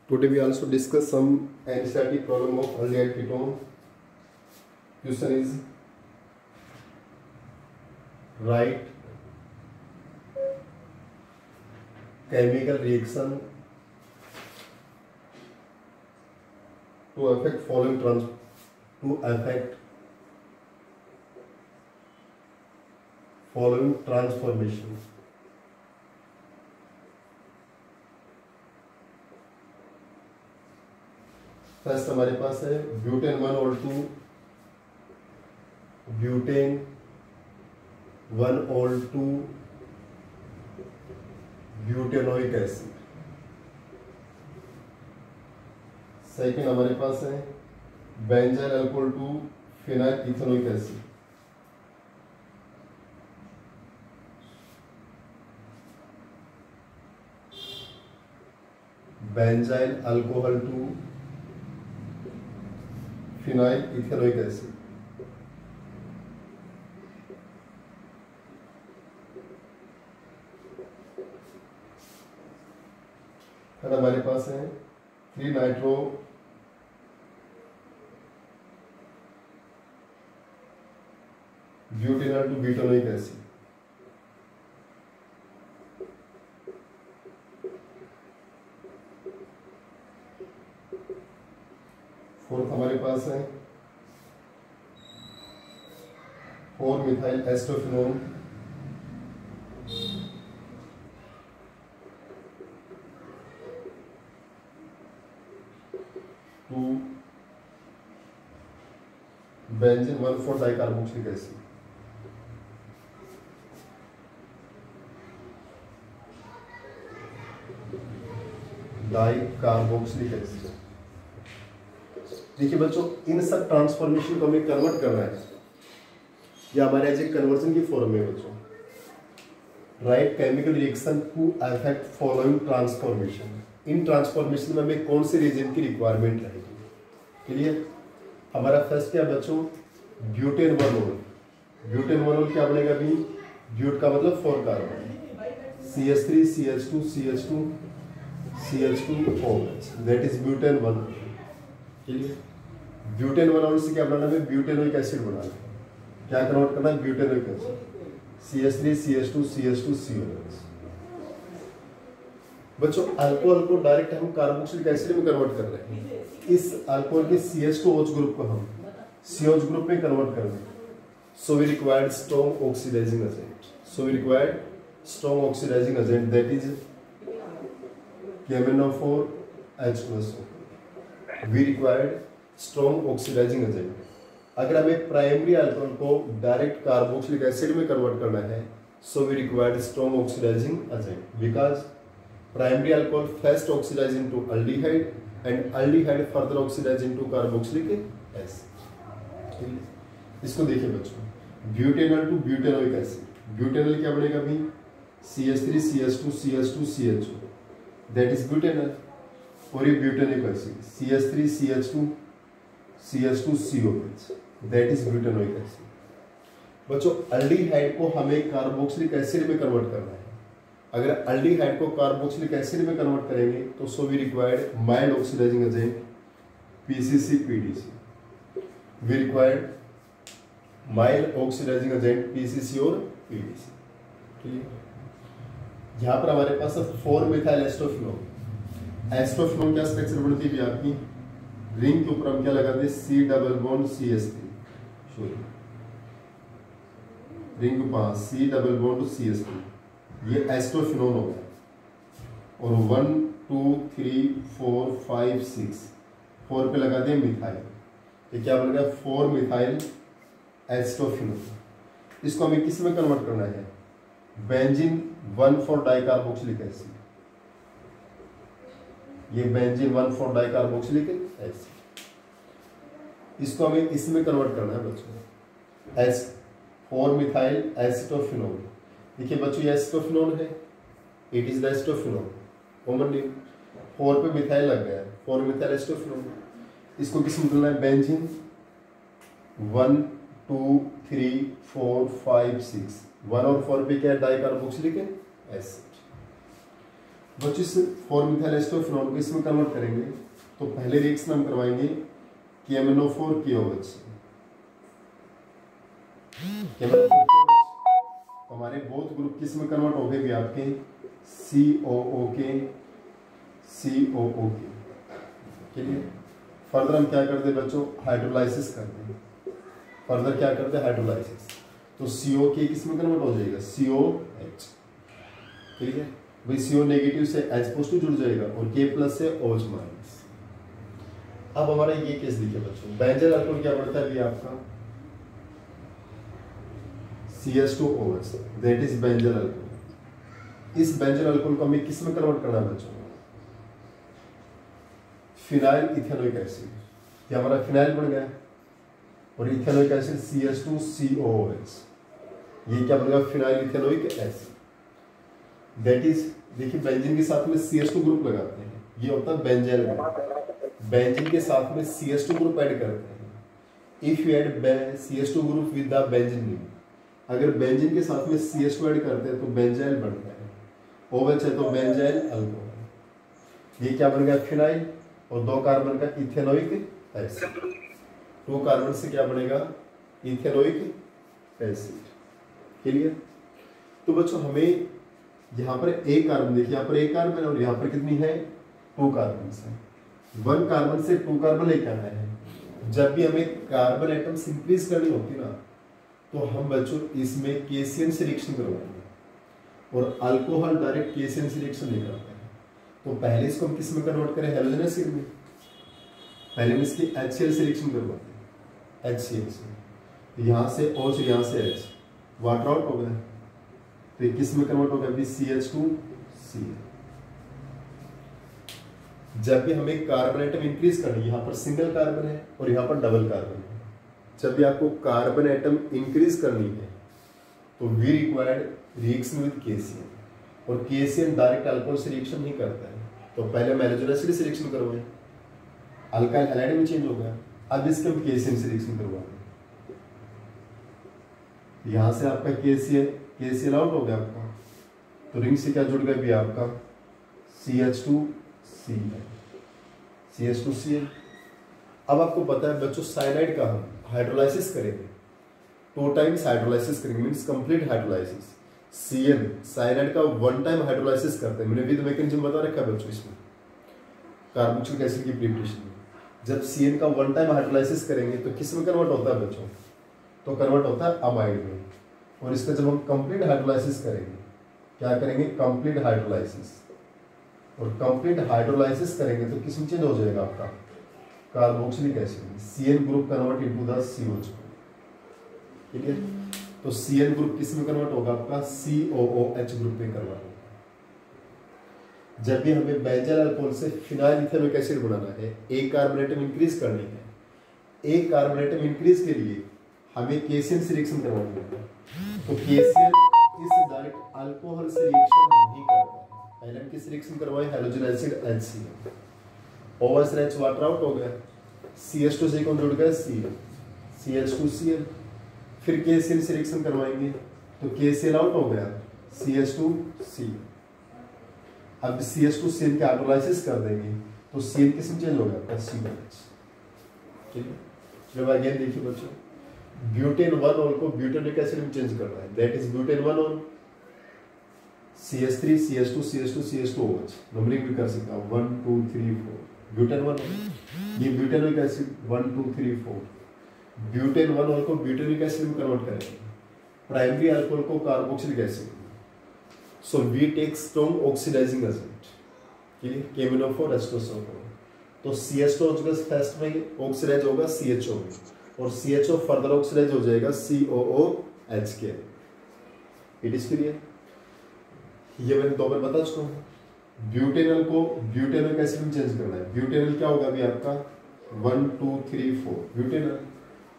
Today we also discuss some NCERT problem of aldehyde ketone. Question is write chemical reaction to affect following transformation. First हमारे पास है butane 1 और 2, butane 1 और 2 butanoic acid. Second हमारे पास है benzyl alcohol 2 phenyl ethanoic acid. Benzyl alcohol 2 phenyl ethanoic acid. फिर हमारे पास है 3 nitro butanol 2 butanoic acid. Fourth हमारे पास है 4 methyl acetophenone 2 benzene 1,4 dicarboxylic acid. Dicarboxylic acid. देखिए बच्चों, इन सब ट्रांसफॉर्मेशन को हमें कन्वर्ट करना है, या हमारे एज ए कन्वर्जन की फॉर्म में बच्चों write chemical reaction to affect following transformation. इन ट्रांसफॉर्मेशन में हमें कौन से रीजन की रिक्वायरमेंट रहेगी? क्लियर? हमारा फर्स्ट क्या बच्चों, ब्यूटेन 1 ओल। ब्यूटेन 1 ओल क्या बनेगा अभी? ब्यूट का मतलब 4 carbon, CH3 CH2 CH2 CH2 OH, that is butane 1 ओल। क्लियर? ब्यूटेन 1 ओल से क्या बनाना है? ब्यूटेनोइक एसिड बनाना है। क्या कन्वर्ट करना है? Butanoic acid, CH3 CH2 CH2 COH। बच्चों अल्कोहल को डायरेक्ट हम कार्बोक्सिलिक एसिड में कन्वर्ट कर रहे हैं। इस अल्कोहल के CH2OH ग्रुप को हम COH ग्रुप में कन्वर्ट कर रहे हैं। So we required strong oxidizing agent that is KMnO4 H2SO। We required strong oxidizing agent. अगर हमें प्राइमरी अल्कोहल को डायरेक्ट कार्बोक्सिलिक एसिड में कन्वर्ट करना है, so we required strong oxidizing agent because primary alcohol first oxidize into aldehyde and aldehyde further oxidize into carboxylic acid. इसको देखिए बच्चों, butanol to butanoic acid. Butanol क्या बनेगा अभी? CH3 CH2 CH2 CHO, that is butanol. और ये butanoic acid CH3 CH2 CH2 COH, that is butanoic acid. बच्चों aldehyde को हमें कार्बोक्सिलिक एसिड में कन्वर्ट करना है। अगर अल्डिहाइड को कार्बोक्सिलिक एसिड में कन्वर्ट करेंगे तो so we required mild oxidizing agent PCC PDC। We required mild oxidizing agent PCC और PDC। ठीक, यहाँ पर हमारे पास 4 मिथाइल एस्टोफिनोन। एस्टोफिनोन क्या स्ट्रक्चर बनती है आपकी? रिंग के ऊपर हम क्या लगाते हैं? C double bond CH3। Ring के ऊपर C डबल बॉन्ड CH3, ये एस्टोफिनोन हो गया। और 1 2 3 4 5 6 4 पे लगाते हैं मिथाइल। ये क्या बन गया? 4 मिथाइल एस्टोफिनोन। इसको हमें किस में कन्वर्ट करना है? Benzene 1,4 dicarboxylic acid. ये बेंजीन 1,4 डाइकार्बोक्सिलिक एसिड, इसको हमें इसमें कन्वर्ट करना है बच्चों, 4 मिथाइल एस्टोफिनोन। देखिए बच्चों ये एस्टोफिनोन है, it is the acetophenone common name. 4 पे मिथाइल लग गया, 4 मिथाइल एस्टोफिनोन। इसको किस में करना है? बेंजीन 1 2 3 4 5 6 1 और 4 पे क्या है? Dicarboxylic acid. बच्चों इस 4-मिथाइल-एस्टोफिनॉल को इसमें कन्वर्ट करेंगे तो पहले रिएक्शन हम करवाएंगे KMnO4 KOH। हमारे बोथ ग्रुप किस में कन्वर्ट हो गए भी आपके COO के COO के लिए। फर्दर हम क्या करते हैं बच्चों, हाइड्रोलाइसिस करते हैं। फर्दर क्या करते हैं, हाइड्रोलाइसिस। तो CO के किस में कन्वर्ट हो जाएगा COH, ठीक है भाई। CO नेगेटिव से H पॉजिटिव जुड़ जाएगा और K प्लस से OH माइनस। अब हमारा ये केस देखिए बच्चों, बेंजल अल्कोहल क्या पड़ता है भी आपका CH2OH, that is benzyl alcohol. इस बेंजल अल्कोहल को हमें किस में कन्वर्ट करना है बच्चों, फिनाइल इथेनोइक एसिड। ये हमारा फिनाइल बन गया और इथेनोइक एसिड CH2COOH, ये क्या बनेगा phenyl ethanoic acid. That is देखिए बेंजीन के साथ में CH2 ग्रुप लगाते हैं, ये होता है बेंजेल। बेंजीन के साथ में CH2 ग्रुप ऐड करते हैं। If you add CH2 group with the benzene, अगर बेंजीन के साथ में CH2 ऐड करते हैं तो बेंजाइल बनता है। OH है तो बेंजाइल अल्कोहल। ये क्या बन गया फिनाइल और 2 कार्बन का इथेनोइक एसिड। 2 कार्बन से क्या बनेगा इथेनोइक एसिड। क्लियर। तो बच्चों हमें यहाँ पर एक कार्बन देखिए, यहाँ पर एक कार्बन और यहाँ पर कितनी है 2 कार्बन है। 1 कार्बन से 2 कार्बन लेकर आना है। जब भी हमें कार्बन एटम्स इंक्रीज करनी होती ना तो हम बच्चों इसमें केसीएन से रिएक्शन करवाएंगे और अल्कोहल डायरेक्ट केसीएन से रिएक्शन नहीं करते हैं। तो पहले इसको हम किस में कन्वर्ट करें, हेलोजन एसिड में। पहले हम इसकी HCl से रिएक्शन करवाते हैं, HCl से। यहाँ से OH, यहाँ से H, वाटर आउट हो गया तो ये किस में कन्वर्ट हो गया CH2Cl। जब भी हमें कार्बन एटम इंक्रीज करनी, यहाँ पर सिंगल कार्बन है और यहाँ पर डबल कार्बन है। जब भी आपको कार्बन एटम इंक्रीज करनी है तो we required reaction with KCl, और KCl डायरेक्ट अल्कोहल से रिएक्शन नहीं करता है। तो पहले हम हेलोजन एसिड से रिएक्शन करवाएं, अल्काइल हैलाइड में चेंज हो गया। अब इसके हम KCl से रिएक्शन करवाएं, यहां से आपका KCl आउट हो गया आपका, तो रिंग से क्या जुड़ गया भी आपका CH2Cl। अब आपको पता है बच्चों साइनाइड का हम हाइड्रोलाइसिस करेंगे, 2 टाइम्स हाइड्रोलाइसिस करेंगे, means complete hydrolysis. CN cyanide का 1 टाइम हाइड्रोलाइसिस करते हैं, मैंने विद मैकेनिज्म बता रखा है बच्चों इसमें कार्बोक्सिलिक एसिड की प्रिपरेशन में। जब CN का 1 टाइम हाइड्रोलाइसिस करेंगे तो किस में कन्वर्ट होता है बच्चों, तो कन्वर्ट होता है अमाइड में। और इसका जब हम कंप्लीट हाइड्रोलाइसिस करेंगे, क्या करेंगे कंप्लीट हाइड्रोलाइसिस, और कंप्लीट हाइड्रोलाइसिस करेंगे तो किस में चेंज हो जाएगा आपका carboxylic acid, CN group convert into the COH। ठीक है, तो CN ग्रुप किस में कन्वर्ट होगा आपका COOH ग्रुप में कन्वर्ट होगा। जब भी हमें बेंजल अल्कोहल से फिनाइल इथेनोइक एसिड बनाना है, एक कार्बन एटम इंक्रीज करनी है, एक कार्बन एटम इंक्रीज के लिए हमें KCl से रिएक्शन करवानी है। तो KCl इस डायरेक्ट अल्कोहल से रिएक्शन नहीं करता है। पहले हम किस रिएक्शन करवाएं, हेलोजन एसिड HCl, OH से H वाटर आउट हो गया, CH2 से कौन जुड़ गया Cl, CH2Cl। फिर KCl से रिएक्शन करवाएंगे तो KCl आउट हो गया, CH2Cl। अब CH2Cl के हाइड्रोलाइसिस कर देंगे तो Cl किस में चेंज हो गया COH। ठीक है, जब अगेन देखिए बच्चों, ब्यूटेन 1 ऑल को ब्यूटेनिक एसिड में चेंज करना है, that is butane 1 all, CH3 CH2 CH2 CH2OH, numbering भी कर सकता हूं 1 2 3 4, ब्यूटेन 1 ये ब्यूटेनिक एसिड 1 2 3 4। ब्यूटेन 1 ऑल को ब्यूटेनिक एसिड में कन्वर्ट करेंगे, प्राइमरी अल्कोहल को carboxylic acid. So we take strong oxidizing agent, KMnO4 एस्टोसोफोर। तो CH2 फर्स्ट में ऑक्सीडाइज होगा CHO में, और CHO फर्दर ऑक्सीडाइज हो जाएगा COOH के। इट इज क्लियर, ये मैंने 2 बार बता चुका हूँ। ब्यूटेनल को ब्यूटेनिक एसिड में चेंज करना है। ब्यूटेनल क्या होगा अभी आपका 1 2 3 4 ब्यूटेनल,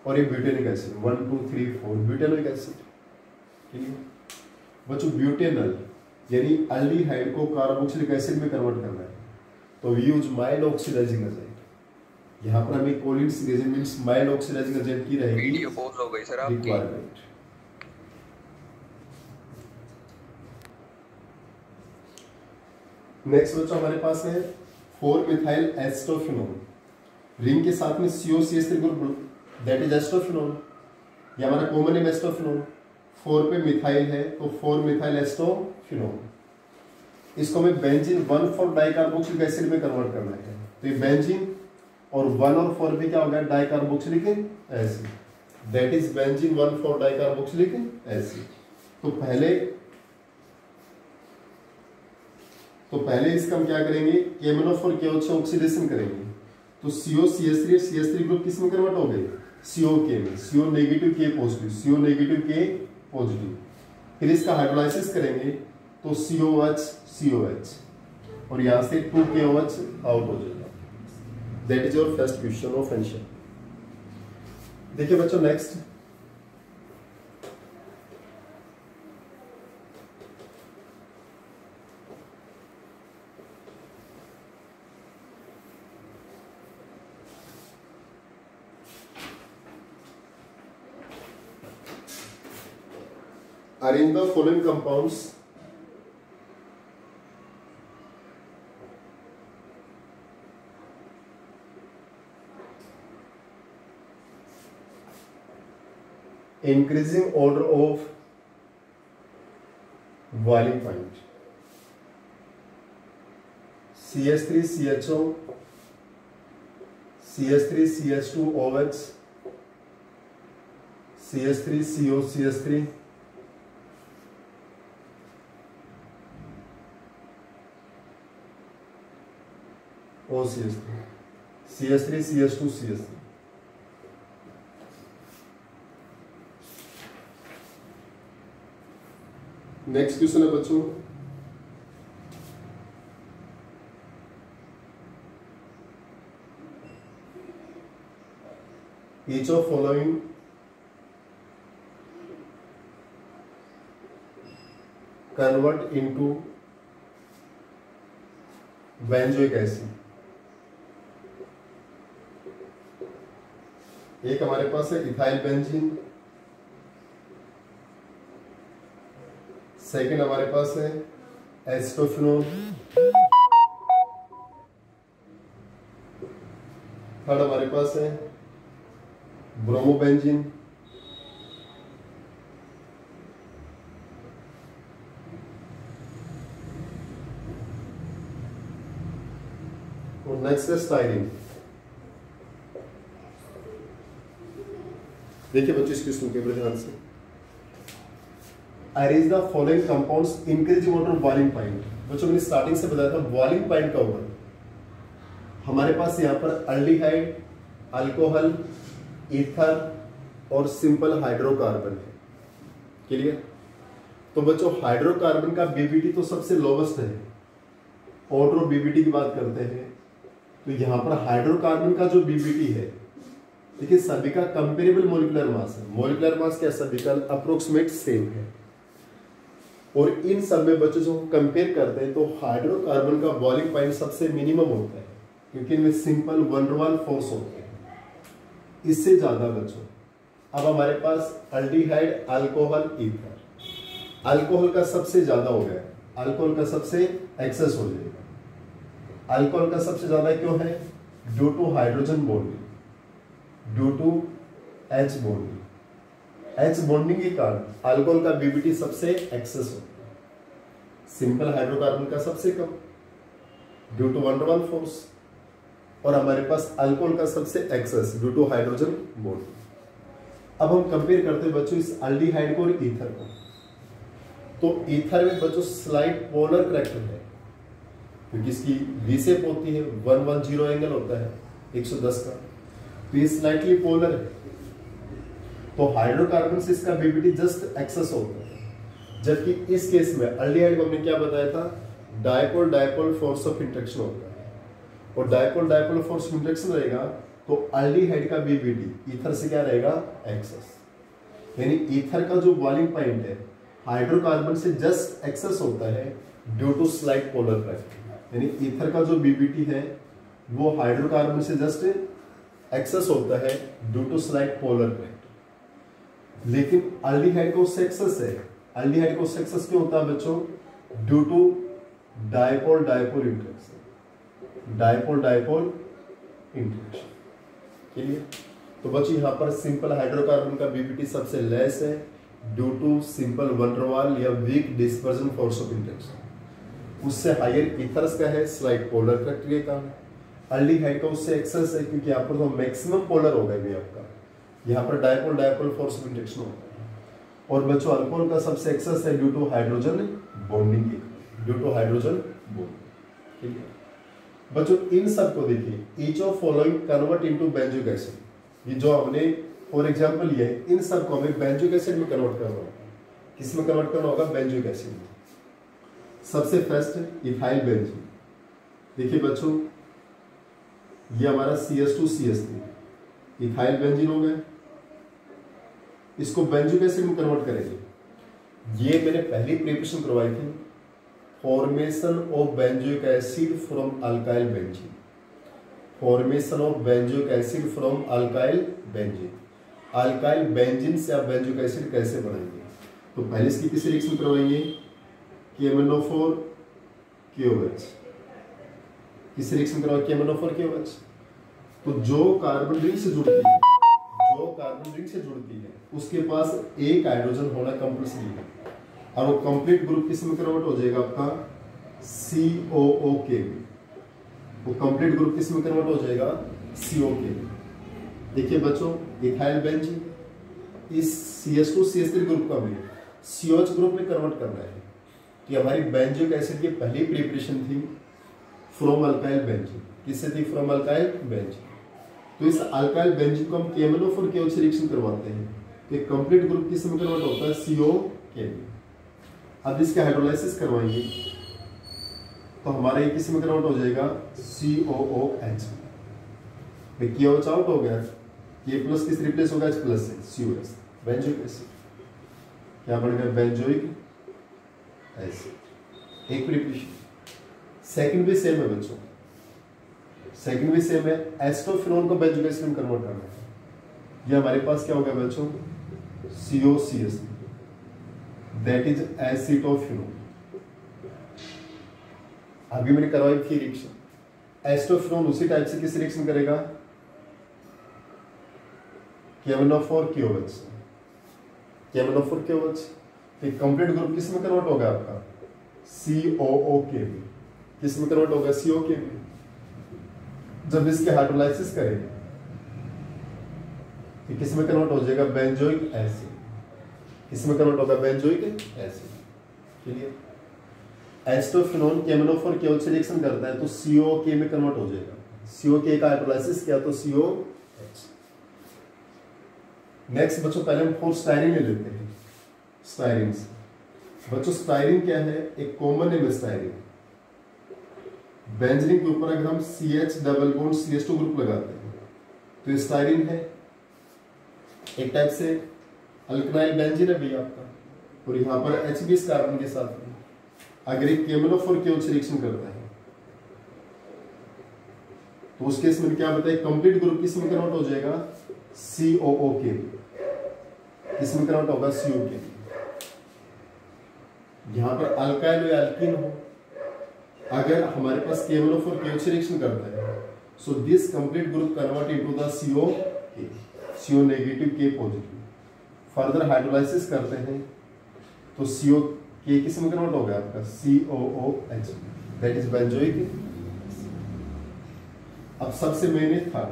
और ये ब्यूटेनिक एसिड 1 2 3 4 ब्यूटेनिक एसिड। ठीक है बच्चों, ब्यूटेनल यानी अल्डिहाइड को कार्बोक्सिलिक एसिड में कन्वर्ट करना है, तो we use mild oxidizing agent. यहाँ पर हमें Collins reagent means mild oxidizing agent की रहेगी वीडियो पॉज हो गई सर आपकी। रिक्वायरमेंट। नेक्स्ट बच्चों हमारे पास है 4 मिथाइल एस्टोफिनोन, रिंग के साथ में COCH3 ग्रुप, दैट इज एस्टोफिनोन, ये हमारा कॉमन नेम एस्टोफिनोन। 4 पे मिथाइल है तो 4 मिथाइल एस्टोफिनोन। इसको हमें बेंजीन 1,4 डाइकार्बोक्सिलिक एसिड में कन्वर्ट करना है, तो ये बेंजीन और 1 और 4 पे क्या हो गया, dicarboxylic acid, that is benzene 1,4 dicarboxylic acid. तो पहले इसका हम क्या करेंगे, KMnO4 KO से ऑक्सीडेशन करेंगे, तो COCH3 CH3 ग्रुप किस में कन्वर्ट हो गए, COK में, CO negative K positive, CO negative K positive. फिर इसका हाइड्रोलाइसिस करेंगे तो COH COH और यहां से 2KOH आउट हो जाएगा। That is your first question of एंशन। देखिए बच्चों next, arrange the following compounds increasing order of boiling point. CH3CHO, CH3CH2OH, CH3COCH3, OCH3, CH3CH2CH3। Next question है बच्चों, each of following convert into benzoic acid। एक हमारे पास है इथाइल बेंजीन, सेकेंड हमारे पास है एस्टोफिनोन, थर्ड हमारे पास है ब्रोमोबेंजीन, और नेक्स्ट है स्टाइरिन। देखिए बच्चों इस क्वेश्चन के ध्यान से, arrange the following compounds increasing order boiling point. बच्चों मैंने स्टार्टिंग से बताया था बॉइलिंग पॉइंट का होगा हमारे पास यहाँ पर अल्डिहाइड, अल्कोहल, ईथर और सिंपल हाइड्रोकार्बन है। क्लियर? तो बच्चों हाइड्रोकार्बन का बीबीटी तो सबसे लोवेस्ट है, ऑर्डर ऑफ बीबीटी की बात करते हैं तो यहाँ पर हाइड्रोकार्बन का जो बीबीटी है, देखिए सभी का कंपेरेबल मोलिकुलर मास है, मोलिकुलर मास क्या सभी का अप्रोक्सीमेट सेम है, और इन सब में बच्चों जो कंपेयर करते हैं तो हाइड्रोकार्बन का बॉइलिंग पॉइंट सबसे मिनिमम होता है क्योंकि इनमें simple one to one force होते हैं। इससे ज्यादा बच्चों अब हमारे पास अल्डिहाइड, अल्कोहल, ईथर, अल्कोहल का सबसे ज्यादा हो गया, अल्कोहल का सबसे एक्सेस हो जाएगा। अल्कोहल का सबसे ज्यादा क्यों है? Due to hydrogen bonding, due to H bonding, H bonding के कारण अल्कोहल का बीबीटी सबसे एक्सेस होता है, सिंपल हाइड्रोकार्बन का सबसे कम due to one to one force, और हमारे पास अल्कोहल का सबसे excess due to hydrogen bonding. अब हम कंपेयर करते हैं बच्चों इस अल्डिहाइड को और ईथर को, तो ईथर में बच्चों स्लाइड पोलर करैक्टर है क्योंकि इसकी वी शेप होती है, 110 एंगल होता है 110 का, तो ये स्लाइटली पोलर है, तो हाइड्रोकार्बन से इसका बीबीटी जस्ट एक्सेस होता है। जबकि इस केस में अल्डिहाइड को हमने क्या बताया था, dipole dipole force of interaction होता है, और dipole dipole force of interaction रहेगा तो अल्डिहाइड का बीबीटी ईथर से क्या रहेगा, एक्सेस, यानी ईथर का जो बॉइलिंग पॉइंट है हाइड्रोकार्बन से जस्ट एक्सेस होता है due to slight polar character, यानी ईथर का जो बीबीटी है वो हाइड्रोकार्बन से जस्ट एक्सेस होता है due to slight polar character. लेकिन अल्डिहाइड को उससे एक्सेस है, अल्डिहाइड को उससे एक्सेस क्यों होता है बच्चों? Due to dipole dipole interaction, dipole dipole interaction. Clear? तो बच्चों यहाँ पर सिंपल हाइड्रोकार्बन का बीपीटी सबसे लेस है due to simple van der Waals या weak dispersion force of interaction. उससे हायर ईथर्स का है स्लाइड पोलर करेक्टर के कारण, अल्डिहाइड का उससे एक्सेस है क्योंकि यहाँ पर तो मैक्सिमम पोलर हो गए आपका, यहाँ पर dipole dipole force of interaction होता है। और बच्चों अल्कोहल का सबसे एक्सेस है due to hydrogen bonding, due to hydrogen bond. ठीक है बच्चों, इन सब को देखिए, each of following convert into benzoic acid, ये जो हमने फॉर एग्जांपल ये है, इन सब को हमें बेंजोइक एसिड में कन्वर्ट करना होगा। किस में कन्वर्ट करना होगा? बेंजोइक एसिड में। सबसे फर्स्ट इथाइल बेंजीन। देखिए बच्चों, ये हमारा CH2CH3 इथाइल बेंजीन हो गया, इसको बेंजोइक एसिड में कन्वर्ट करेंगे। ये मैंने पहली प्रिपरेशन करवाई थी, formation of benzoic acid from alkyl benzene, formation of benzoic acid from alkyl benzene. Alkyl benzene से आप बेंजोइक एसिड कैसे बनाएंगे? तो पहले इसकी किसी रिएक्शन करवाएंगे, KMnO4 KOH, किसी रिएक्शन करवाएंगे KMnO4 KOH। तो जो कार्बन रिंग से जुड़ती है, जो कार्बन रिंग से जुड़ती है उसके पास एक हाइड्रोजन होना कंपल्सरी है, और वो कंप्लीट ग्रुप किस में कन्वर्ट हो जाएगा? आपका COOK में। वो कंप्लीट ग्रुप किस में कन्वर्ट हो जाएगा? COK में। देखिए बच्चों, इथाइल बेंजीन इस CH2CH3 ग्रुप का भी COH ग्रुप में कन्वर्ट करना है। कि हमारी बेंजोइक एसिड की पहली प्रिपरेशन थी फ्रॉम अल्काइल बेंजीन। किससे थी? From alkyl benzene. तो इस अल्काइल बेंजीन को हम KMnO4 KOH से रिएक्शन करवाते हैं, तो कंप्लीट ग्रुप किस में कन्वर्ट होता है? COK में। अब इसके हाइड्रोलाइसिस करवाएंगे तो हमारा ये किस में कन्वर्ट हो जाएगा? COOH। KOH आउट हो गया, K प्लस किस रिप्लेस होगा? H प्लस से COS, बेंजोइक एसिड। क्या बन गया? Benzoic acid. एक प्रिपरेशन। सेकंड भी सेम है बच्चों, सेकंड भी सेम है। एस्टोफिनोन को बेंजोइक एसिड में कन्वर्ट करना है। ये हमारे पास क्या हो गया बच्चों? COCH, that is acetophenone. अभी मैंने करवाई थी रिएक्शन, एस्टोफिनोन उसी टाइप से किस रिएक्शन करेगा? KMnO4 KOH, KMnO4 KOH। फिर कंप्लीट ग्रुप किस में कन्वर्ट होगा? आपका COOK में। किस में कन्वर्ट होगा? COK में। जब इसके हाइड्रोलाइसिस करेंगे तो किस में कन्वर्ट हो जाएगा? Benzoic acid. किस में कन्वर्ट होगा? Benzoic acid. Clear? Acetophenone KMnO4 KOH से रिएक्शन करता है तो COK में कन्वर्ट हो जाएगा। COK का हाइड्रोलाइसिस किया तो COH। नेक्स्ट बच्चों, पहले हम 4 स्टाइरिन ले लेते हैं। स्टाइरिन से बच्चों, स्टाइरिन क्या है? एक कॉमन नेम है स्टाइरिन। बेंजीन के ऊपर अगर हम CH double bond CH2 group लगाते हैं तो स्टाइरिन है। एक टाइप से अल्कनाइल बेंजीन है भी आपका, और यहाँ पर H20 कार्बन के साथ में अगर एक KMnO4 KOH से रिएक्शन करता है तो उस केस में क्या बताए? कंप्लीट ग्रुप किस में कन्वर्ट हो जाएगा? COOK में। किस में कन्वर्ट होगा? COK में। यहाँ पर अल्काइल या अल्कीन हो, अगर हमारे पास KMnO4 KOH से रिएक्शन करता है so this complete group convert into the COK, CO negative K positive. Further hydrolysis करते हैं तो COK किस में कन्वर्ट होगा? आपका COOH, दैट इज बेंजोइक। अब सबसे मेन था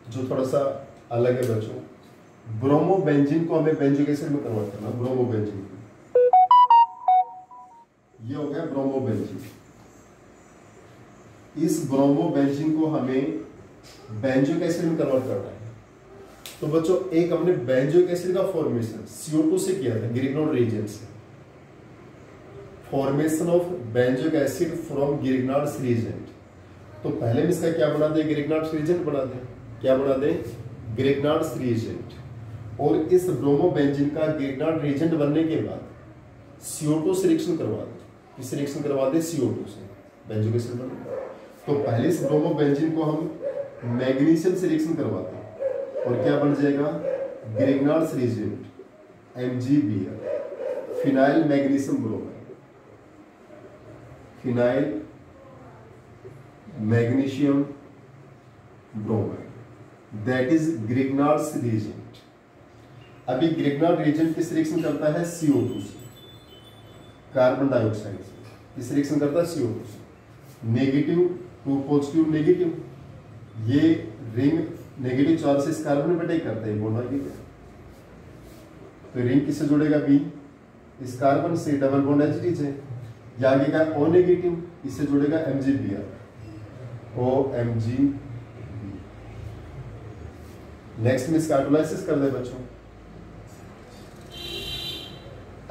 जो थोड़ा सा अलग है बच्चों, ब्रोमोबेंजीन को हमें बेंजोइक एसिड में कन्वर्ट करना। ब्रोमोबेंजीन, ये हो गया ब्रोमोबेंजीन। इस ब्रोमोबेंजीन को हमें बेंजोइक एसिड में कन्वर्ट करना है। तो बच्चों, एक हमने बेंजोइक एसिड का फॉर्मेशन CO2 से किया था, गिरिग्नार्ड रिएजेंट से। Formation of benzoic acid from Grignard reagent. तो पहले में इसका क्या बना दे? गिरिग्नार्ड रिएजेंट बना दे। क्या बना दे? गिरिग्नार्ड रिएजेंट। और इस ब्रोमोबेंजीन का गिरिग्नार्ड रिएजेंट बनने के बाद CO2 से रिएक्शन करवा दे। किससे रिएक्शन करवा दे? CO2 से, बेंजोइक एसिड बना। तो पहले इस ब्रोमोबेंजीन को हम मैग्नीशियम से रिएक्शन करवाते हैं और क्या बन जाएगा? Grignard reagent MgBr, phenyl magnesium bromide. Phenyl magnesium bromide, that is Grignard's reagent. अभी ग्रिग्नार्ड रिएजेंट किस रिएक्शन करता है? CO2 से, कार्बन डाइऑक्साइड से। किस रिएक्शन करता है? CO2 से। नेगेटिव, 2 पॉजिटिव नेगेटिव, ये रिंग नेगेटिव चार्ज से इस कार्बन में अटैक करता है, बोलना ठीक है। तो रिंग किससे जुड़ेगा? B, इस कार्बन से, डबल बॉन्ड H है। या आगे का O नेगेटिव, इससे जुड़ेगा MgBr, OMg। नेक्स्ट में इसका ऑटोलाइसिस कर दे बच्चों,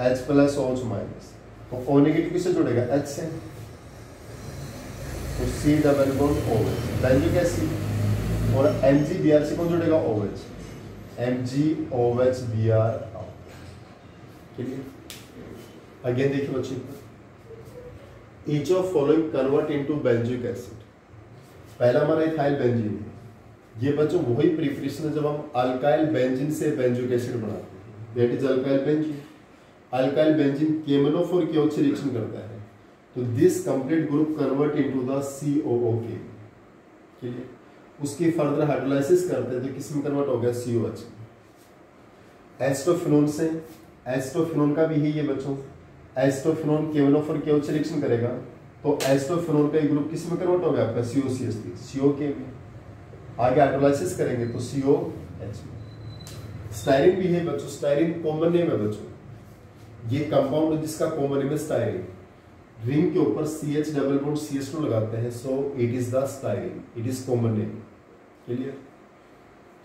H प्लस OH माइनस, तो O नेगेटिव किससे जुड़ेगा? H से, तो C double bond OH, benzoic acid. और MgBr से कौन जुड़ेगा? OH, MgOHBr। क्लियर? अगेन देखिए बच्चों, each of following convert into benzoic acid. पहला हमारा इथाइल बेंजीन है। ये बच्चों वही प्रिपरेशन है जब हम अल्काइल बेंजीन से बेंजोइक एसिड बनाते हैं, that is alkyl benzene. Alkyl benzene KMnO4 की ओर से रिएक्शन करता है, तो this complete group convert into the COOK। Clear? उसकी फर्दर हाइड्रोलाइसिस करते हैं तो किस में कन्वर्ट हो गया? COH। एस्टोफिनोन से, एस्टोफिनोन का भी है ये बच्चों, एस्टोफिनोन KMnO4 की ओर से रिएक्शन करेगा, तो एस्टोफिनोन का ग्रुप किस में कन्वर्ट हो गया? आपका COCH3, COK में। आगे हाइड्रोलाइसिस करेंगे तो COH में। स्टाइरिन भी है बच्चों, स्टाइरिन कॉमन नेम है बच्चों, ये कंपाउंड है जिसका कॉमन नेम है स्टाइरिन। रिंग के ऊपर CH डबल बॉन्ड CH2 लगाते हैं, सो it is the styrene, it is common name. Clear?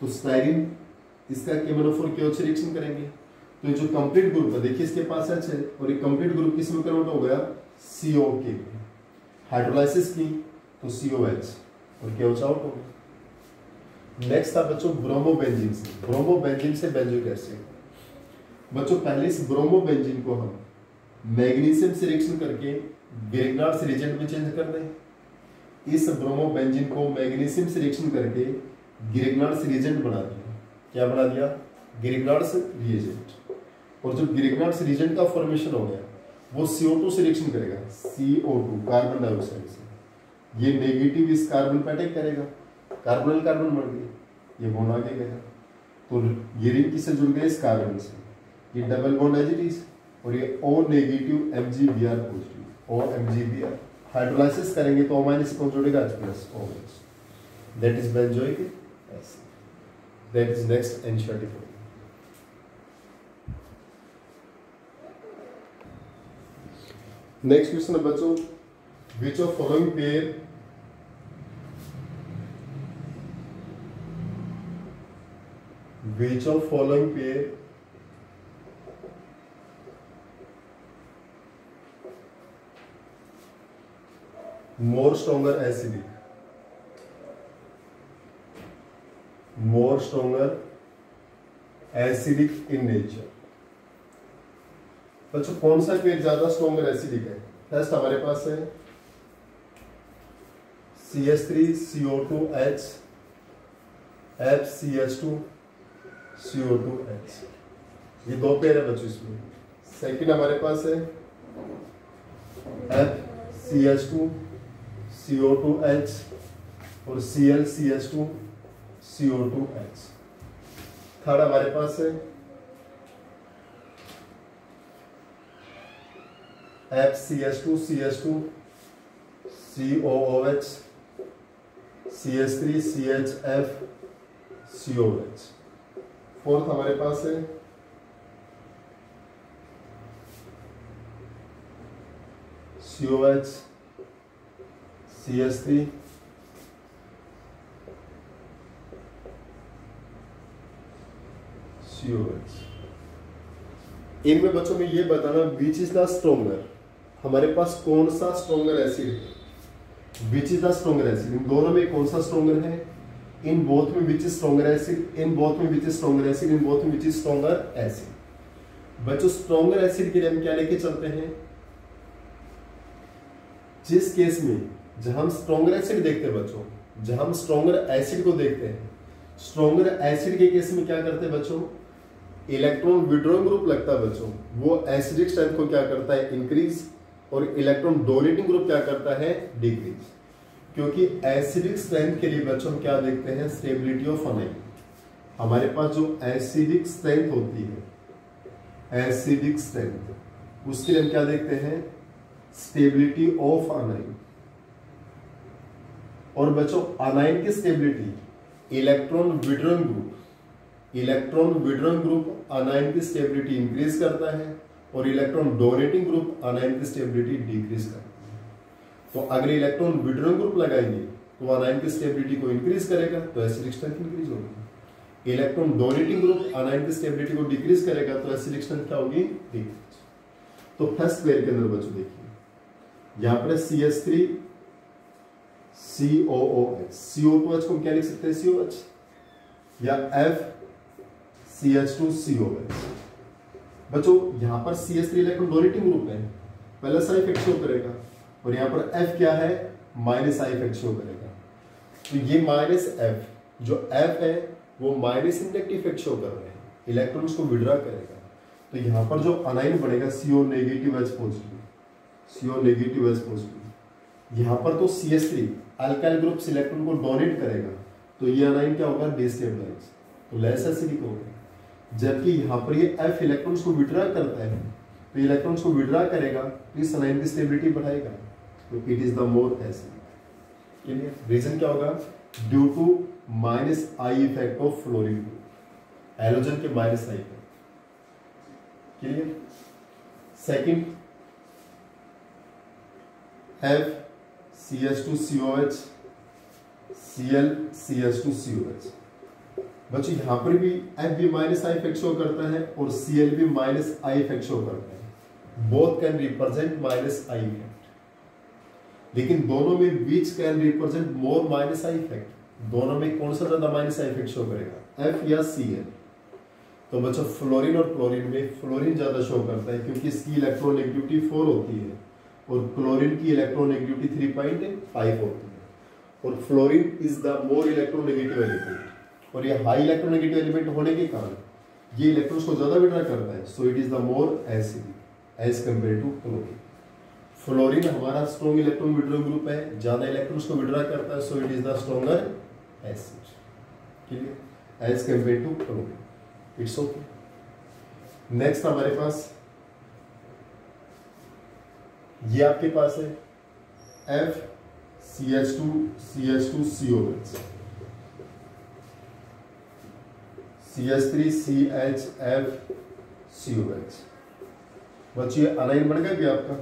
तो स्टाइरिन इसका KMnO4 की ओर से रिएक्शन करेंगे, तो जो कंप्लीट ग्रुप है, देखिए इसके पास H है और ये कंप्लीट ग्रुप किस में कन्वर्ट हो गया? COK में। हाइड्रोलाइसिस की तो COH और KOH आउट हो गया। नेक्स्ट था बच्चों ब्रोमोबेंजीन से, ब्रोमोबेंजीन से बेंजोइक एसिड। बच्चों पहले इस ब्रोमोबेंजीन को हम मैग्नीशियम से रिएक्शन करके ग्रिग्नार्ड्स रिएजेंट में चेंज कर दें। इस ब्रोमोबेंजीन को मैग्नीशियम से रिएक्शन करके ग्रिग्नार्ड्स रिएजेंट बना दिया। क्या बना दिया? Grignard's reagent. और जो ग्रिग्नार्ड्स रिएजेंट का फॉर्मेशन हो गया वो CO2 से रिएक्शन करेगा, CO2 कार्बन डाइऑक्साइड से। ये नेगेटिव इस कार्बन पर अटैक करेगा, कार्बोनिल कार्बन बढ़ गया, ये बॉन्ड आगे गया, तो ये रिंग किससे जुड़ गया? इस कार्बन से। ये डबल बॉन्ड एजिटीज और ये O negative MgBr positive, OMgBr। Hydrolysis करेंगे तो O माइनस कौन जुड़ेगा? H plus OH, that is benzoic acid. That is next NCERT for. Next question है बच्चों, which of following pair more stronger acidic in nature। बच्चों कौन सा pair ज्यादा स्ट्रॉन्गर एसिडिक है? फर्स्ट हमारे पास है CH3CO2H FCH2 CO2H, ये दो पेयर है बच्चों इसमें। सेकंड हमारे पास है FCH2 CO2H और ClCH2 CO2H। थर्ड हमारे पास है FCH2 CH2 COOH CH3 CHF COH। Fourth हमारे पास है COH CH3 COH। इनमें बच्चों में ये बताना विच इज द स्ट्रोंगर, हमारे पास कौन सा स्ट्रोंगर एसिड है। Which is the stronger acid, इन दोनों में कौन सा स्ट्रोंगर है? इन बोथ में which is stronger acid, in both में which is stronger acid, in both में विच इज स्ट्रोंगर एसिड। बच्चों स्ट्रोंगर एसिड के लिए हम क्या लेके चलते हैं? जिस केस में जहां हम स्ट्रोंगर एसिड देखते हैं बच्चों, जहां हम स्ट्रोंगर एसिड को देखते हैं, स्ट्रोंगर एसिड के केस में क्या करते हैं बच्चों? इलेक्ट्रॉन विड्रॉइंग ग्रुप लगता है बच्चों, वो एसिडिक स्ट्रेंथ को क्या करता है? इंक्रीज। और इलेक्ट्रॉन डोनेटिंग ग्रुप क्या करता है, डिक्रीज। क्योंकि एसिडिक स्ट्रेंथ के लिए बच्चों हम क्या देखते हैं, स्टेबिलिटी ऑफ अनाइन। हमारे पास जो एसिडिक स्ट्रेंथ होती है, एसिडिक स्ट्रेंथ, उसके लिए हम क्या देखते हैं, स्टेबिलिटी ऑफ अनाइन। और बच्चों अनाइन की stability, electron withdrawing group, electron withdrawing group anion की स्टेबिलिटी इंक्रीज करता है और इलेक्ट्रॉन डोनेटिंग ग्रुप अनाइन की स्टेबिलिटी डिक्रीज करता है। तो अगर इलेक्ट्रॉन विड्रॉइंग ग्रुप लगाएंगे तो अनाइन की स्टेबिलिटी को इंक्रीज करेगा, तो एसिडिक स्ट्रेंथ इंक्रीज होगी। इलेक्ट्रॉन डोनेटिंग ग्रुप अनाइन की स्टेबिलिटी को डिक्रीज करेगा, तो एसिडिक स्ट्रेंथ क्या होगी, डिक्रीज। तो फर्स्ट पेयर के अंदर बच्चों देखिए, यहां पर CH3 COOH, CO2H को क्या लिख सकते हैं, COH, या FCH2COH। बच्चों यहां पर CH3 इलेक्ट्रॉन डोनेटिंग ग्रुप है, पहला साइड इफेक्ट शो करेगा, और यहां पर F क्या है, माइनस आई इफेक्ट शो करेगा। तो ये माइनस F, जो F है वो माइनस इंडक्टिव इफेक्ट शो कर रहे हैं, इलेक्ट्रॉन्स को विड्रॉ करेगा। तो यहां पर जो अनाइन बनेगा CO negative H positive, CO negative H positive. यहां पर तो CH3 अल्काइल ग्रुप से इलेक्ट्रॉन को डोनेट करेगा, तो ये अनाइन क्या होगा, डिस्टेबलाइज, तो लेस एसिडिक होगा। जबकि यहां पर ये F इलेक्ट्रॉन्स को विड्रॉ करता है, तो इलेक्ट्रॉन्स को विड्रॉ करेगा तो इस अनाइन की स्टेबिलिटी बढ़ाएगा, तो it is the more acidic. Clear, reason क्या होगा, due to minus I effect of fluorine group, halogen के minus I effect. Clear, second FCH2COH Cl CH2COH। बच्चों यहां पर भी F भी माइनस आई इफेक्ट शो करता है और Cl भी माइनस आई इफेक्ट शो करता है, both can represent minus I effect, लेकिन दोनों में which can represent more minus I effect, दोनों में कौन सा ज्यादा माइनस आई इफेक्ट शो करेगा, F या Cl। तो बच्चों फ्लोरीन और क्लोरीन में फ्लोरीन ज्यादा शो करता है, क्योंकि इसकी इलेक्ट्रॉन नेगेटिविटी 4 होती है और क्लोरीन की इलेक्ट्रॉन नेगेटिविटी 3.5 होती है, और fluorine is the more electron negative element, और ये हाई इलेक्ट्रॉन नेगेटिव एलिमेंट होने के कारण ये इलेक्ट्रॉन्स को ज्यादा विड्रॉ करता है, so it is the more acidic as compare to chlorine. Fluorine हमारा स्ट्रॉन्ग इलेक्ट्रॉन विड्रॉइंग ग्रुप है, ज्यादा इलेक्ट्रॉन्स को विड्रॉ करता है, so it is the stronger acid. Clear, as compare to chlorine, it's okay. Next हमारे पास ये आपके पास है FCH2CH2COH CH3CHFCOH। बच्चों ये अनाइन बन गया क्या आपका,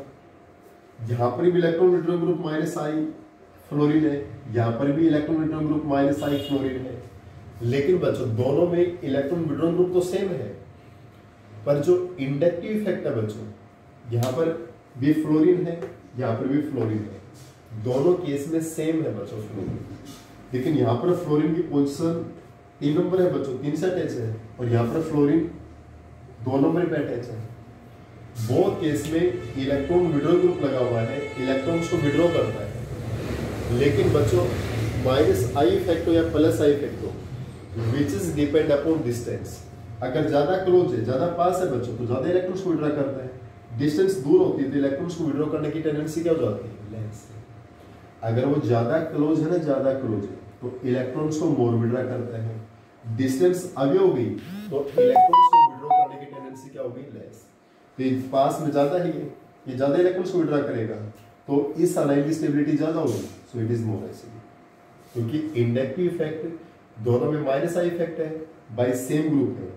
यहां पर भी इलेक्ट्रॉन विड्रॉइंग ग्रुप माइनस आई फ्लोरीन है, यहां पर भी इलेक्ट्रॉन विड्रॉइंग ग्रुप माइनस आई फ्लोरीन है, लेकिन बच्चों दोनों में इलेक्ट्रॉन विड्रॉइंग ग्रुप तो सेम है, पर जो इंडक्टिव इफेक्ट है बच्चों, यहां पर भी फ्लोरीन है, यहां पर भी फ्लोरीन है, दोनों केस में सेम है बच्चों फ्लोरीन, लेकिन यहां पर फ्लोरीन की पोजीशन 3 नंबर है बच्चों, 3 से अटैच है, और यहां पर फ्लोरीन 2 नंबर पे अटैच है। बोथ केस में इलेक्ट्रॉन विड्रॉ ग्रुप लगा हुआ है, इलेक्ट्रॉन्स को विड्रॉ करता है, लेकिन बच्चों माइनस आई इफेक्ट हो या प्लस आई इफेक्ट हो, which is depend upon distance. अगर ज्यादा क्लोज है, ज्यादा पास है बच्चों, तो ज्यादा इलेक्ट्रॉन्स को विड्रॉ करता है, डिस्टेंस दूर होती है तो इलेक्ट्रॉन्स को विड्रॉ करने की टेंडेंसी क्या हो जाती है, लेस। अगर वो ज्यादा क्लोज है ना, ज्यादा क्लोज है तो इलेक्ट्रॉन्स को मोर विड्रॉ करता है, डिस्टेंस अवे हो गई तो इलेक्ट्रॉन्स को विड्रॉ करने की टेंडेंसी क्या होगी, लेस। तो पास में ज्यादा ही है, ये ज्यादा इलेक्ट्रॉन्स को विड्रॉ करेगा, तो इस अनाइन की स्टेबिलिटी ज्यादा होगी, सो इट इज मोर एसिडिक। क्योंकि इंडक्टिव इफेक्ट दोनों में माइनस आई इफेक्ट है, बाय सेम ग्रुप है,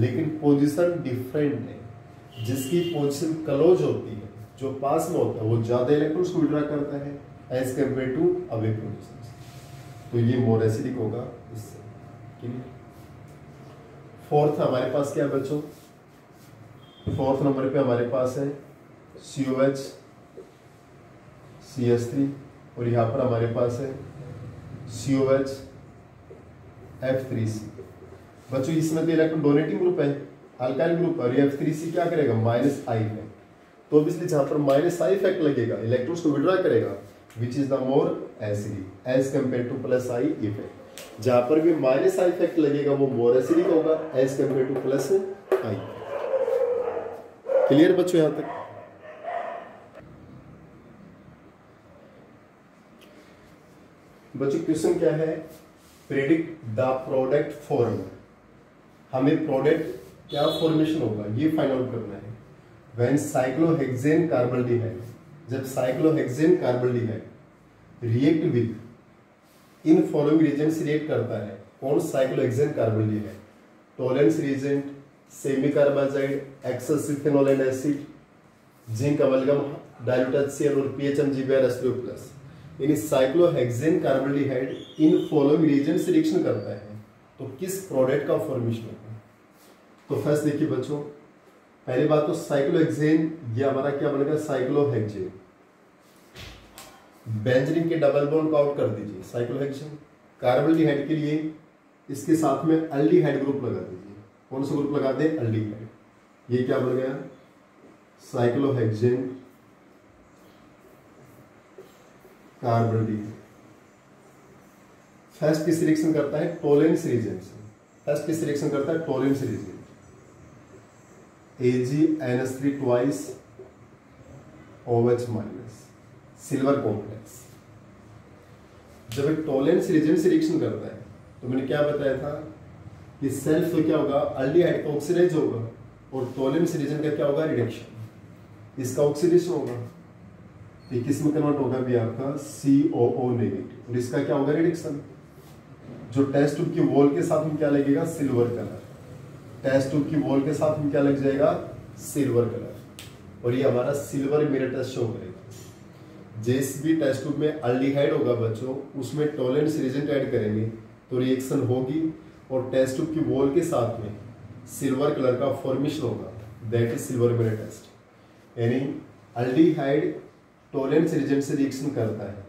लेकिन पोजीशन डिफरेंट है। जिसकी पोजीशन क्लोज होती है, जो पास में होता है, वो ज्यादा इलेक्ट्रॉन्स को विड्रॉ करता है as compare to away position, तो ये मोर एसिडिक होगा इससे। क्लियर, फोर्थ हमारे पास क्या है बच्चों, फोर्थ नंबर पे हमारे पास है COH CH3, और यहां पर हमारे पास है COH F3C। बच्चों इसमें तो इलेक्ट्रॉन डोनेटिंग ग्रुप है, अल्काइल ग्रुप, और ये F3C क्या करेगा, माइनस आई इफेक्ट, तो इसलिए जहां पर माइनस आई इफेक्ट लगेगा इलेक्ट्रॉन्स को विड्रॉ करेगा, which is the more acidic as compare to plus I effect. जहां पर भी माइनस आई इफेक्ट लगेगा वो मोर एसिडिक होगा as compare to plus I. Clear बच्चों यहां तक। बच्चों क्वेश्चन क्या है, प्रेडिक्ट द प्रोडक्ट फॉर्म। हमें प्रोडक्ट क्या फॉर्मेशन होगा ये फाइंड आउट करना है। व्हेन साइक्लोहेक्सेन कार्बोल्डिहाइड, जब cyclohexane carbaldehyde react with in following reagents react करता है। कौन? Cyclohexane carbaldehyde. Tollens reagent, semi carbazide, excess ethanol and acid, zinc amalgam, dilute HCl और PHMGBr प्लस। यानी cyclohexane carbaldehyde in following reagents reaction करता है तो किस प्रोडक्ट का फॉर्मेशन होगा? तो फर्स्ट देखिए बच्चों, पहली बात तो साइक्लोहेक्सेन, ये हमारा क्या बनेगा? साइक्लोहेक्सेन। बेंजीन के डबल बॉन्ड को आउट कर दीजिए, साइक्लोहेक्सेन। कार्बोल्डिहाइड के लिए इसके साथ में अल्डिहाइड ग्रुप लगा दीजिए। कौन सा ग्रुप लगा दें? अल्डिहाइड। ये क्या बन गया? साइक्लोहेक्सेन कार्बोल्डिहाइड। फर्स्ट किस रिएक्शन करता है? टॉलरेंस रिएजेंट से। फर्स्ट किस रिएक्शन करता है? Tolerance reagent. AgNH3 twice OH minus, silver complex. जब एक टॉलरेंस रिएजेंट से रिएक्शन करता है तो मैंने क्या बताया था कि सेल्फ तो क्या होगा? अल्डिहाइड का ऑक्सीडाइज होगा और टॉलरेंस रिएजेंट का क्या होगा? रिडक्शन। इसका ऑक्सीडेशन होगा, ये किस में कन्वर्ट होगा भी आपका? COO negative. और इसका क्या होगा? रिडक्शन। जो टेस्ट ट्यूब की वॉल के साथ में क्या लगेगा? Silver colour. टेस्ट ट्यूब की वॉल के साथ में क्या लग जाएगा? Silver colour. और ये हमारा सिल्वर मिरर टेस्ट शो करेगा। जिस भी टेस्ट ट्यूब में अल्डिहाइड होगा बच्चों, उसमें टॉलरेंस रिएजेंट ऐड करेंगे तो रिएक्शन होगी और टेस्ट ट्यूब की वॉल के साथ में सिल्वर कलर का फॉर्मेशन होगा, that is silver mirror test. यानी अल्डिहाइड टॉलरेंस रिएजेंट से रिएक्शन करता है,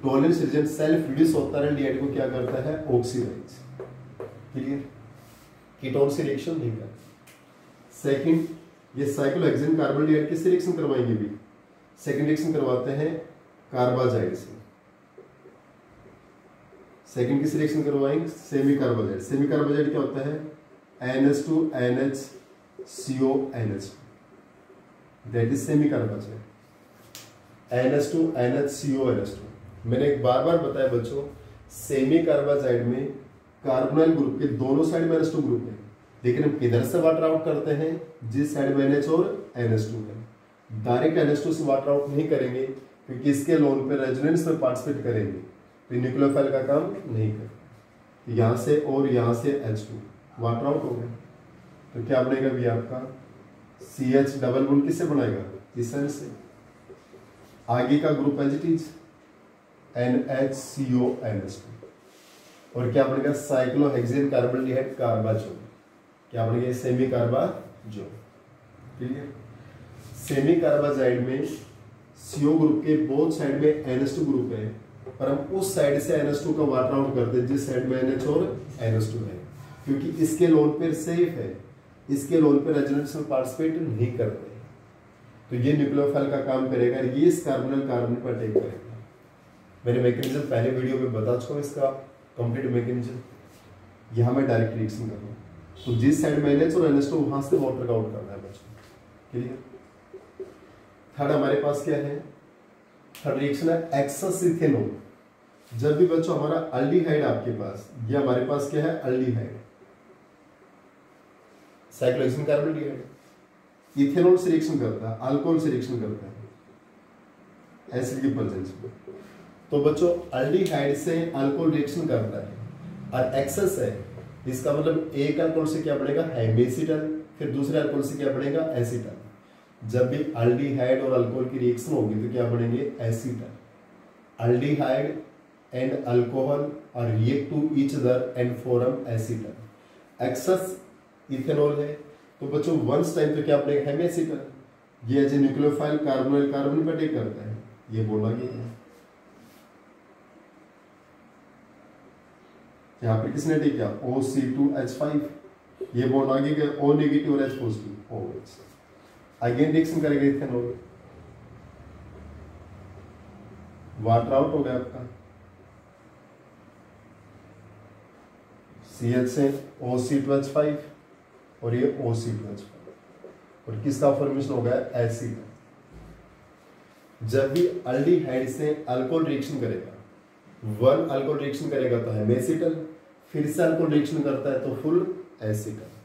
टॉलरेंस रिएजेंट सेल्फ रिड्यूस होता है, अल्डिहाइड को क्या करता है? ऑक्सीडाइज। क्लियर? कीटोन से रिएक्शन नहीं करता। सेकंड, ये साइक्लोहेक्सेन कार्बोल्डिहाइड किससे रिएक्शन करवाएंगे भी? सेकंड रिएक्शन करवाते हैं कार्बाजाइड से। सेकंड किस रिएक्शन करवाएंगे? Semi carbazide. सेमी कार्बाजाइड क्या होता है? NH2NH-CONH, that is semi carbazide. NH2NH-CONH2। मैंने एक बार बार बताया बच्चों, सेमी कार्बाजाइड में कार्बोनाइल ग्रुप के दोनों साइड में NH2 ग्रुप है, लेकिन हम किधर से वाटर आउट करते हैं? जिस साइड में NH और NH2 है। डायरेक्ट NH2 से वाटर आउट नहीं करेंगे क्योंकि इसके लोन पे रेजोनेंस में पार्टिसिपेट करेंगे तो न्यूक्लियोफाइल का काम नहीं करेगा। यहाँ से और यहाँ से H2 वाटर आउट हो गया तो क्या बनेगा भी आपका? CH डबल बॉन्ड किससे बनाएगा? इस साइड से। आगे का group as it is NH-CONH2 और क्या बनेगा? साइक्लोहेक्सेन कार्बोल्डिहाइड कार्बाजोन। क्या बनेगा? सेमी कार्बाजोन। क्लियर? सेमी कार्बाजाइड में CO ग्रुप के बोथ साइड में NH2 ग्रुप है, पर हम उस साइड से NH2 का वाटर आउट करते हैं जिस साइड में NH और NH2 है, क्योंकि इसके लोन पेयर सेफ है, इसके लोन पेयर रेजोनेंस में पार्टिसिपेट नहीं करते, तो ये न्यूक्लियोफाइल का काम करेगा, ये इस कार्बोनिल कार्बन पर अटैक करेगा। मैंने मैकेनिज्म पहले वीडियो में बता चुका हूँ, इसका कंप्लीट मैकेनिज्म। यहाँ मैं डायरेक्ट रिएक्शन कर रहा हूँ, तो जिस साइड में NH और NH2 वहां से वाटर का आउट करना है बच्चों। क्लियर? थर्ड हमारे पास क्या है? थर्ड रिएक्शन है एक्सेस इथेनॉल। जब भी बच्चों हमारा अल्डिहाइड आपके पास, ये हमारे पास क्या है? अल्डिहाइड, साइक्लोहेक्सेन कार्बोल्डिहाइड इथेनॉल से रिएक्शन करता है, अल्कोहल से रिएक्शन करता है एसिड की प्रेजेंस में। तो बच्चों अल्डिहाइड से अल्कोहल रिएक्शन करता है और एक्सेस है, इसका मतलब एक अल्कोहल से क्या बनेगा? हेमीएसिटल, फिर दूसरे अल्कोहल से क्या बनेगा? एसिटल। जब भी अल्डिहाइड और अल्कोहल की रिएक्शन होगी तो क्या बनेंगे? Acetal. Aldehyde and alcohol are react to each other and form acetal. Excess ethanol है तो बच्चों वंस टाइम तो क्या बनेगा? हेमीएसिटल। ये as a nucleophile carbonyl carbon पर अटैक करता है, ये बोला गया है। यहाँ पे किसने अटैक किया? OC2H5, ये बॉन्ड आगे गया O नेगेटिव और H positive, OH। Again reaction करेगा इथेनॉल, वाटर आउट हो गया आपका, CH से OC2H5 और ये OC2H5 और किसका फॉर्मेशन हो गया? एसिड। जब भी अल्डिहाइड से अल्कोहल रिएक्शन करेगा वन अल्कोहल रिएक्शन करेगा तो हेमेसिटल, फिर से अल्कोहल रिएक्शन करता है तो फुल एसिटल।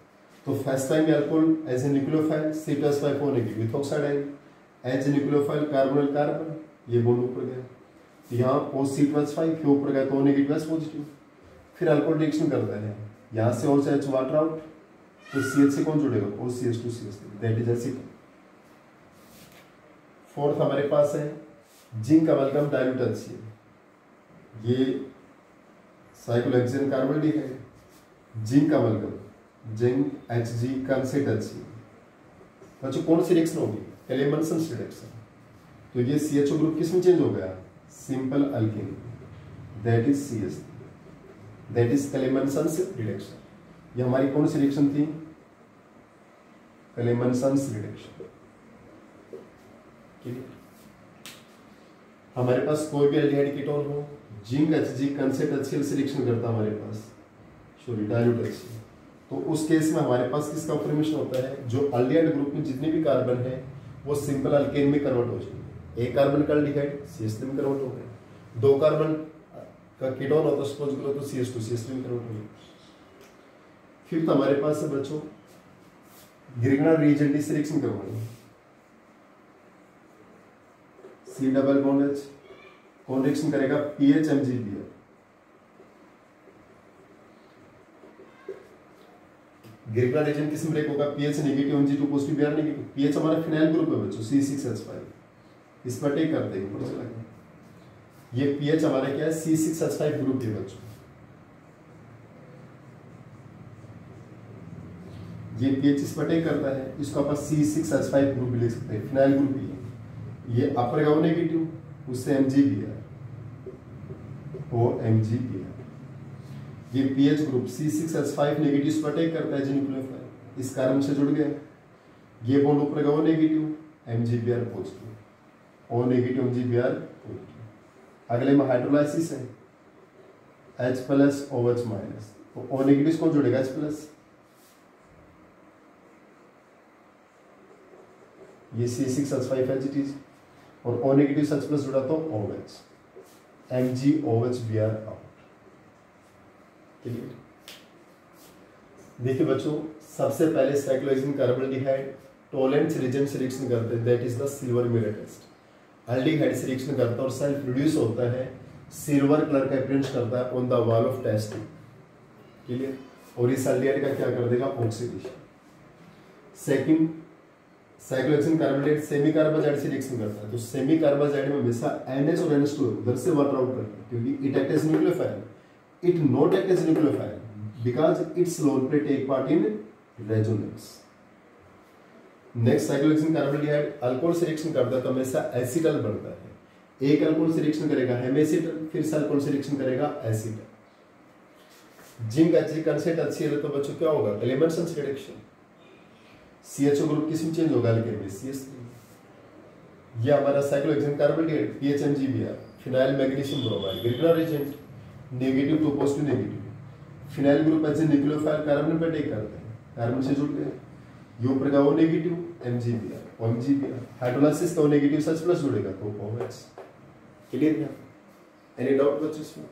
तो first time alcohol as a nucleophile C+H5O negative with oxide ion, as a nucleophile carbonyl carbon, ये बॉन्ड ऊपर गया, यहाँ OC+5 के ऊपर गया तो O नेगेटिव एस पॉजिटिव, फिर अल्कोहल रिएक्शन करता है, यहाँ से और H वाटर आउट, तो CH से कौन जुड़ेगा OCH2CH3, that is acetal. Fourth हमारे पास है जिंक अमलगम डाइल्यूट HCl, ये cyclohexane carbaldehyde, zinc amalgam zinc Hg concentrated HCl। बच्चों कौन सी रिएक्शन होगी, एलिमेंट्स रिएक्शन, तो ये CHO ग्रुप किस में चेंज हो गया, सिंपल अल्कीन, दैट इज CS, दैट इज कलेमेंसन्स रिडक्शन। ये हमारी कौन सी रिएक्शन थी, कलेमेंसन्स रिडक्शन। हमारे पास कोई भी एल्डिहाइड कीटोन हो, जिंक Hg कंसेट HCl से रिएक्शन करता है हमारे पास, सॉरी डाइल्यूट HCl, तो उस केस में हमारे पास किसका फॉर्मेशन होता है, जो एल्डिहाइड ग्रुप में जितने भी कार्बन है वो सिंपल अल्केन में कन्वर्ट हो जाएंगे। एक कार्बन का एल्डिहाइड CH3 में कन्वर्ट हो गया, दो कार्बन का कीटोन होता है सपोज करो तो CH2CH3 में कन्वर्ट हो गया। फिर तो हमारे पास है बच्चों ग्रिग्नार्ड रिएजेंट से रिएक्शन करवाएंगे, C डबल बॉन्ड H, कौन रिएक्शन करेगा, PH MgBr, ग्रिग्नार्ड रिएजेंट किस में ब्रेक होगा, PH negative Mg2 positive Br negative, PH हमारा फिनाइल ग्रुप है बच्चों C6H5, इस पर टेक करते हैं ऊपर चला गया, ये PH हमारा क्या है C6H5 ग्रुप है बच्चों, ये PH इस पर टेक करता है, इसको अपन C6H5 ग्रुप भी लिख सकते हैं, फिनाइल ग्रुप ही है, ये अपर गाउ नेगेटिव, उससे MgBr, वो MgBr, ये PH ग्रुप C6H5 नेगेटिव इस पर टेक करता है न्यूक्लियोफाइल, इस कार्बन से जुड़ गया, ये बॉन्ड ऊपर गाउ negative, MgBr positive, O negative MgBr positive. अगले में हाइड्रोलाइसिस है H+OH माइनस, तो O नेगेटिव कौन जुड़ेगा H+, ये C6H5 है इट, और O नेगेटिव H+ जुड़ा तो OH, MgOH Br out. Clear. देखिए बच्चों, सबसे पहले साइक्लोहेक्सेन कार्बोल्डिहाइड टोलेंट रिएजेंट से रिएक्शन करते हैं, that is the silver mirror test. Aldehyde से रिएक्शन करता है और सेल्फ रिड्यूस होता है, सिल्वर कलर का अपीयरेंस करता है on the wall of test. Clear. और इस एल्डिहाइड का क्या कर देगा, oxidation. Second, cyclohexane carbaldehyde semi carbazide से रिएक्शन करता है, तो सेमी कार्बाजाइड में हमेशा NH और NH2 उधर से वाटर आउट करता है, क्योंकि it act as nucleophile, it not act as a nucleophile because its lone pair take part in resonance. Next, cyclohexane carbaldehyde alcohol से रिएक्शन करता है तो हमेशा एसिटल बनता है। एक अल्कोहल से रिएक्शन करेगा हेमेसिटल, फिर से अल्कोहल से रिएक्शन करेगा acetal. Zinc Hg concentrated HCl तो बच्चों क्या होगा, एलिमेंट्स रिडक्शन। CHO ग्रुप किस में चेंज होगा, अल्केन में CH3। ये हमारा cyclohexane carbaldehyde PH MgBr, phenyl magnesium bromide, Grignard reagent negative to positive negative, phenyl group ऐसे न्यूक्लियोफाइल कार्बन पर टेक करते हैं, कार्बन से जुड़ गए, ये ऊपर का O नेगेटिव MgBr, हाइड्रोलाइसिस का O नेगेटिव H+ जुड़ेगा तो OH। क्लियर क्या, एनी डाउट बच्चों इसमें?